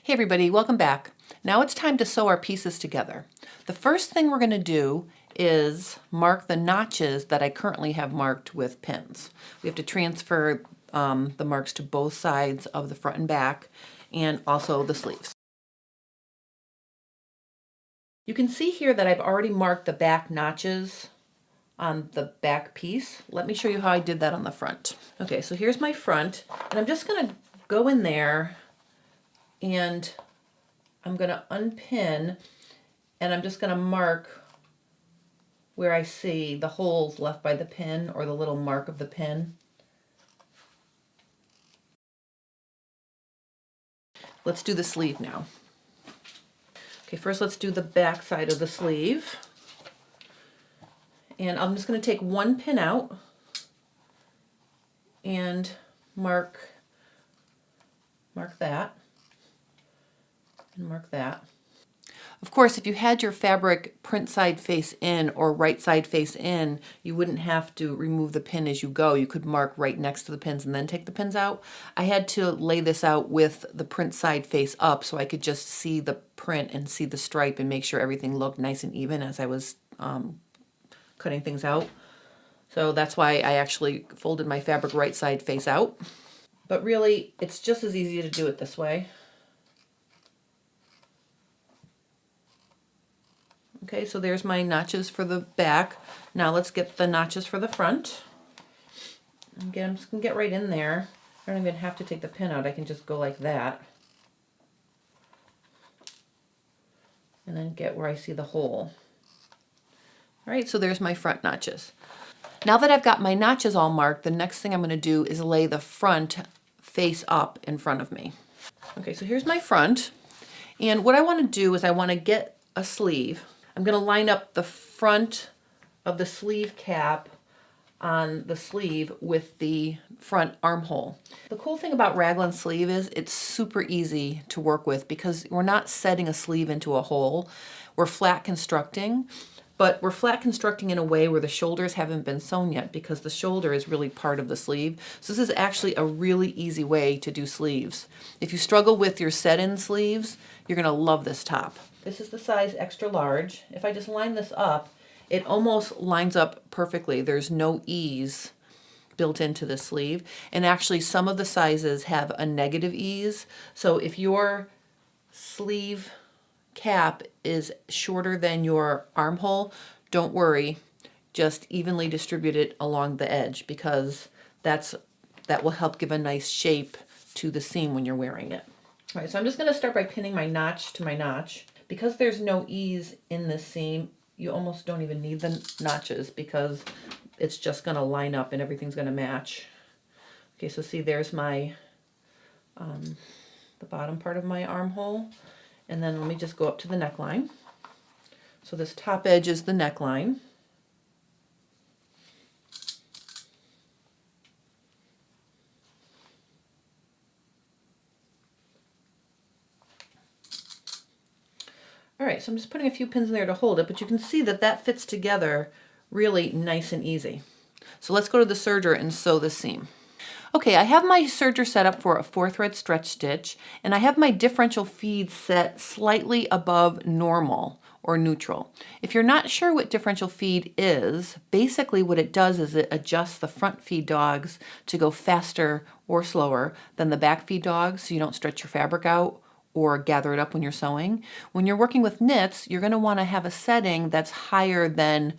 Hey everybody, welcome back. Now it's time to sew our pieces together. The first thing we're going to do is mark the notches that I currently have marked with pins. We have to transfer the marks to both sides of the front and back, and also the sleeves. You can see here that I've already marked the back notches on the back piece. Let me show you how I did that on the front. Okay, so here's my front, and I'm just going to go in there and I'm going to unpin, and I'm just going to mark where I see the holes left by the pin, or the little mark of the pin. Let's do the sleeve now. Okay, first let's do the back side of the sleeve. And I'm just going to take one pin out and mark that and mark that. Of course, if you had your fabric print side face in or right side face in, you wouldn't have to remove the pin as you go. You could mark right next to the pins and then take the pins out. I had to lay this out with the print side face up so I could just see the print and see the stripe and make sure everything looked nice and even as I was cutting things out. So that's why I actually folded my fabric right side face out. But really, it's just as easy to do it this way. Okay, so there's my notches for the back. Now let's get the notches for the front. Again, I'm just going to get right in there. I don't even have to take the pin out. I can just go like that. And then get where I see the hole. All right, so there's my front notches. Now that I've got my notches all marked, the next thing I'm going to do is lay the front face up in front of me. Okay, so here's my front. And what I want to do is I want to get a sleeve. I'm going to line up the front of the sleeve cap on the sleeve with the front armhole. The cool thing about Raglan Sleeve is it's super easy to work with because we're not setting a sleeve into a hole. We're flat constructing, but we're flat constructing in a way where the shoulders haven't been sewn yet because the shoulder is really part of the sleeve. So this is actually a really easy way to do sleeves. If you struggle with your set-in sleeves, you're going to love this top. This is the size extra large. If I just line this up, it almost lines up perfectly. There's no ease built into the sleeve. And actually some of the sizes have a negative ease. So if your sleeve cap is shorter than your armhole, don't worry. Just evenly distribute it along the edge because that will help give a nice shape to the seam when you're wearing it. All right, so I'm just going to start by pinning my notch to my notch. Because there's no ease in this seam, you almost don't even need the notches because it's just going to line up and everything's going to match. Okay, so see, there's my the bottom part of my armhole, and then let me just go up to the neckline. So this top edge is the neckline. All right, so I'm just putting a few pins in there to hold it, but you can see that that fits together really nice and easy. So let's go to the serger and sew the seam. Okay, I have my serger set up for a 4-thread stretch stitch, and I have my differential feed set slightly above normal or neutral. If you're not sure what differential feed is, basically what it does is it adjusts the front feed dogs to go faster or slower than the back feed dogs so you don't stretch your fabric out or gather it up when you're sewing. When you're working with knits, you're going to want to have a setting that's higher than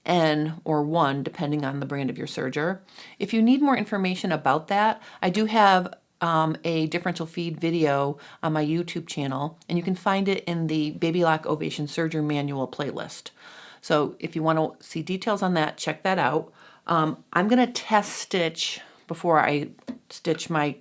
N or 1, depending on the brand of your serger. If you need more information about that, I do have a differential feed video on my YouTube channel, and you can find it in the Baby Lock Ovation Serger Manual playlist. So if you want to see details on that, check that out. I'm going to test stitch before I stitch my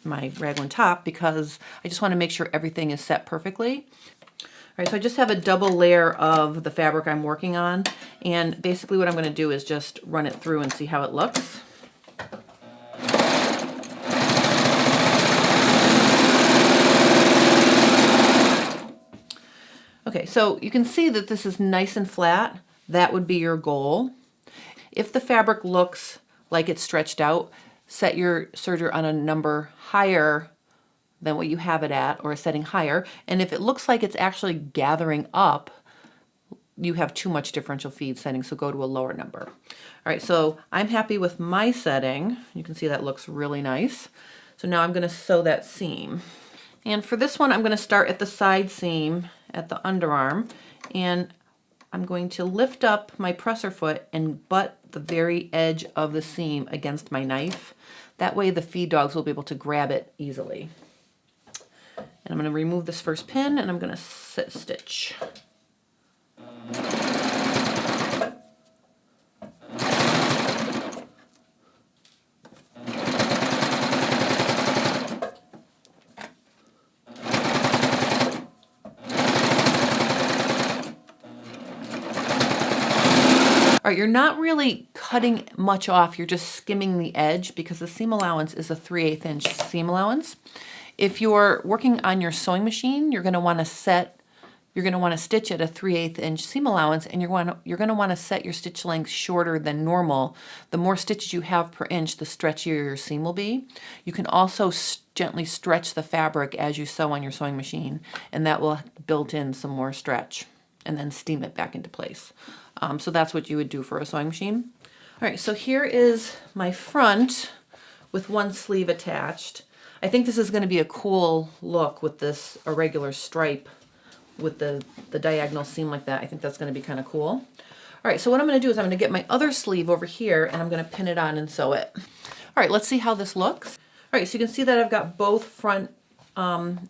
raglan top because I just want to make sure everything is set perfectly. All right, so I just have a double layer of the fabric I'm working on, and basically what I'm going to do is just run it through and see how it looks. Okay, so you can see that this is nice and flat. That would be your goal. If the fabric looks like it's stretched out, set your serger on a number higher than what you have it at, or a setting higher. And if it looks like it's actually gathering up, you have too much differential feed setting, so go to a lower number. All right, so I'm happy with my setting. You can see that looks really nice. So now I'm gonna sew that seam. And for this one, I'm gonna start at the side seam at the underarm, and I'm going to lift up my presser foot and butt the very edge of the seam against my knife. That way the feed dogs will be able to grab it easily. And I'm gonna remove this first pin and I'm gonna sit stitch. All right, you're not really cutting much off, you're just skimming the edge because the seam allowance is a 3/8 inch seam allowance. If you're working on your sewing machine, you're gonna wanna stitch at a 3/8 inch seam allowance, and you're gonna wanna set your stitch length shorter than normal. The more stitches you have per inch, the stretchier your seam will be. You can also gently stretch the fabric as you sew on your sewing machine, and that will build in some more stretch, and then steam it back into place. So that's what you would do for a sewing machine. All right, so here is my front with one sleeve attached. I think this is going to be a cool look with this irregular stripe with the diagonal seam like that. I think that's going to be kind of cool. All right, so what I'm going to do is I'm going to get my other sleeve over here and I'm going to pin it on and sew it. All right, let's see how this looks. All right, so you can see that I've got both front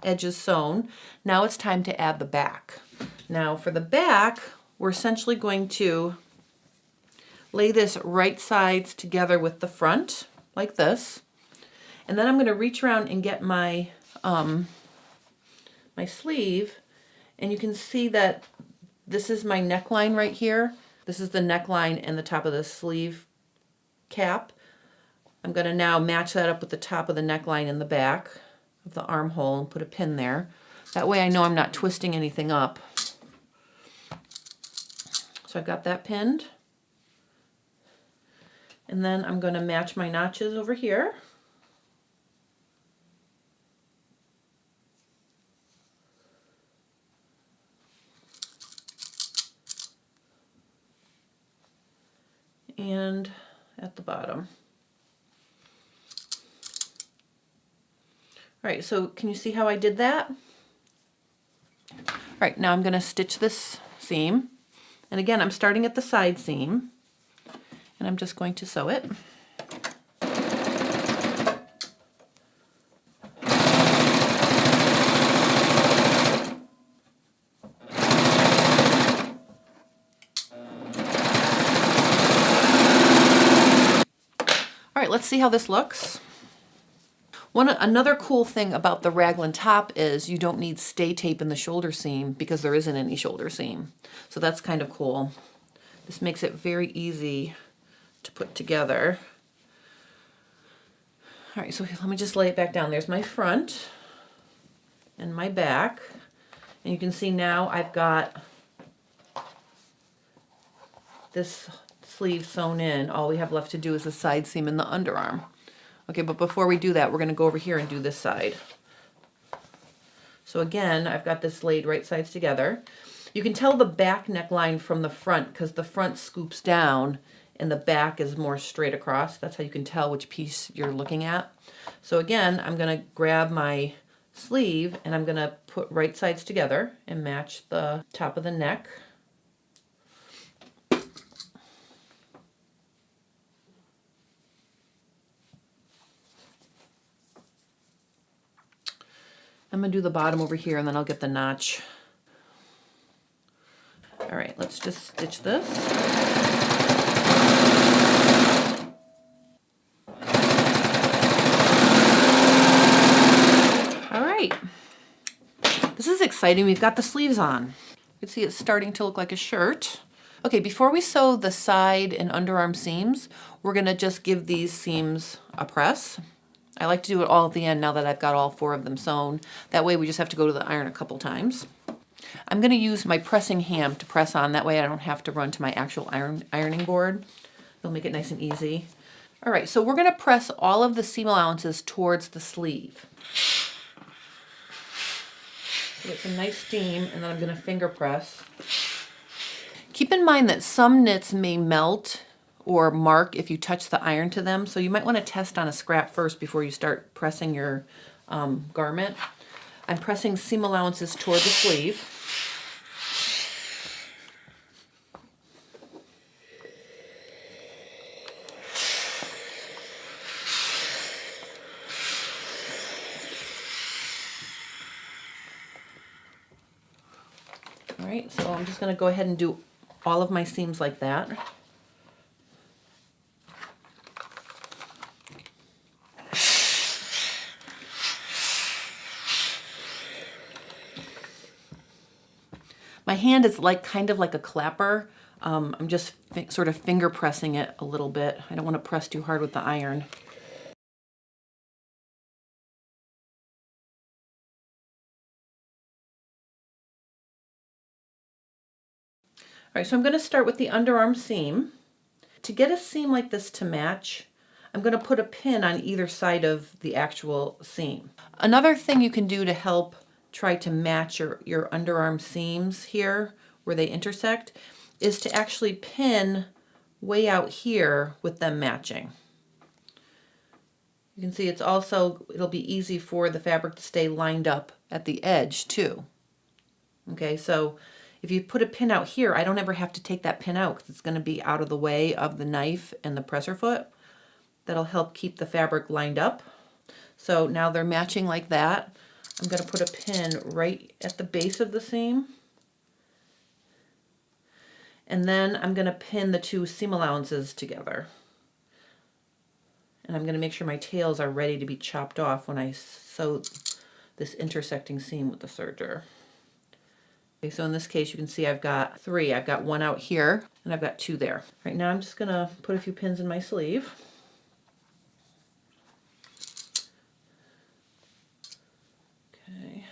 edges sewn. Now it's time to add the back. Now for the back, we're essentially going to lay this right sides together with the front, like this. And then I'm going to reach around and get my, my sleeve. And you can see that this is my neckline right here. This is the neckline and the top of the sleeve cap. I'm going to now match that up with the top of the neckline in the back of the armhole and put a pin there. That way I know I'm not twisting anything up. So I've got that pinned. And then I'm going to match my notches over here. And at the bottom. All right, so can you see how I did that? All right, now I'm going to stitch this seam. And again, I'm starting at the side seam, and I'm just going to sew it. All right, let's see how this looks. Another cool thing about the raglan top is you don't need stay tape in the shoulder seam because there isn't any shoulder seam. So that's kind of cool. This makes it very easy to put together. All right, so let me just lay it back down. There's my front and my back. And you can see now I've got this sleeve sewn in. All we have left to do is the side seam and the underarm. Okay, but before we do that, we're going to go over here and do this side. So again, I've got this laid right sides together. You can tell the back neckline from the front because the front scoops down and the back is more straight across. That's how you can tell which piece you're looking at. So again, I'm going to grab my sleeve and I'm going to put right sides together and match the top of the neck. I'm going to do the bottom over here and then I'll get the notch. All right, let's just stitch this. All right. This is exciting. We've got the sleeves on. You can see it's starting to look like a shirt. Okay, before we sew the side and underarm seams, we're going to just give these seams a press. I like to do it all at the end now that I've got all 4 of them sewn. That way we just have to go to the iron a couple times. I'm going to use my pressing ham to press on. That way I don't have to run to my actual ironing board. It'll make it nice and easy. All right, so we're going to press all of the seam allowances towards the sleeve. Get some nice steam, and then I'm going to finger press. Keep in mind that some knits may melt or mark if you touch the iron to them, so you might want to test on a scrap first before you start pressing your garment. I'm pressing seam allowances toward the sleeve. All right, so I'm just going to go ahead and do all of my seams like that. My hand is kind of like a clapper. I'm just sort of finger pressing it a little bit. I don't want to press too hard with the iron. All right, so I'm going to start with the underarm seam. To get a seam like this to match, I'm going to put a pin on either side of the actual seam. Another thing you can do to help try to match your underarm seams here where they intersect is to actually pin way out here with them matching. You can see it'll be easy for the fabric to stay lined up at the edge too. Okay, so if you put a pin out here, I don't ever have to take that pin out because it's going to be out of the way of the knife and the presser foot. That'll help keep the fabric lined up. So now they're matching like that. I'm going to put a pin right at the base of the seam. And then I'm going to pin the two seam allowances together. And I'm going to make sure my tails are ready to be chopped off when I sew this intersecting seam with the serger. Okay, so in this case you can see I've got three. I've got one out here and I've got two there. Right now I'm just going to put a few pins in my sleeve. Okay.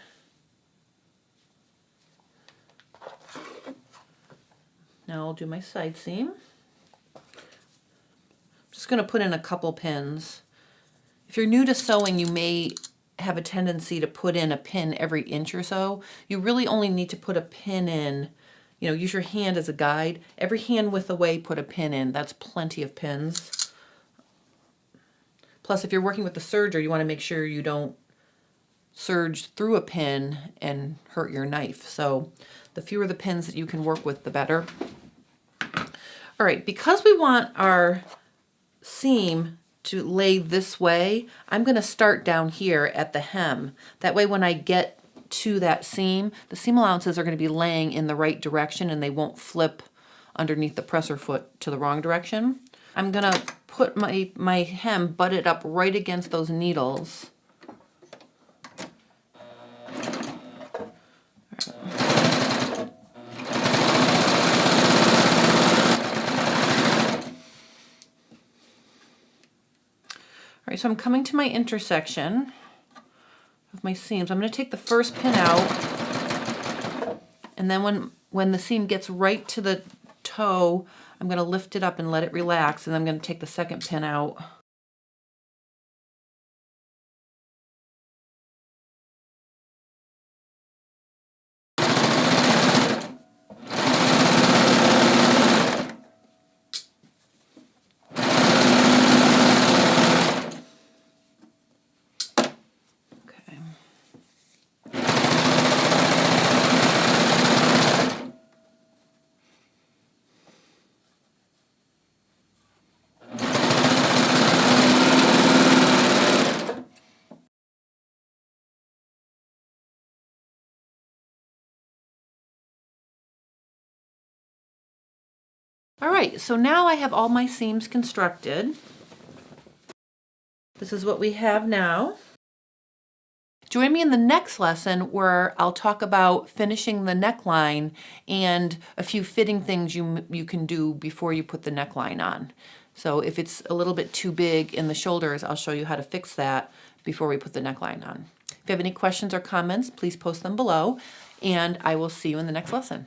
Now I'll do my side seam. I'm just going to put in a couple pins. If you're new to sewing, you may have a tendency to put in a pin every inch or so. You really only need to put a pin in, use your hand as a guide. Every hand width away, put a pin in. That's plenty of pins. Plus, if you're working with the serger, you want to make sure you don't serge through a pin and hurt your knife. So the fewer the pins that you can work with, the better. All right, because we want our seam to lay this way, I'm going to start down here at the hem. That way when I get to that seam, the seam allowances are going to be laying in the right direction and they won't flip underneath the presser foot to the wrong direction. I'm going to put my hem butted up right against those needles. All right, so I'm coming to my intersection of my seams. I'm going to take the first pin out, and then when the seam gets right to the toe, I'm going to lift it up and let it relax, and I'm going to take the second pin out. All right, so now I have all my seams constructed. This is what we have now. Join me in the next lesson where I'll talk about finishing the neckline and a few fitting things you can do before you put the neckline on. So if it's a little bit too big in the shoulders, I'll show you how to fix that before we put the neckline on. If you have any questions or comments, please post them below, and I will see you in the next lesson.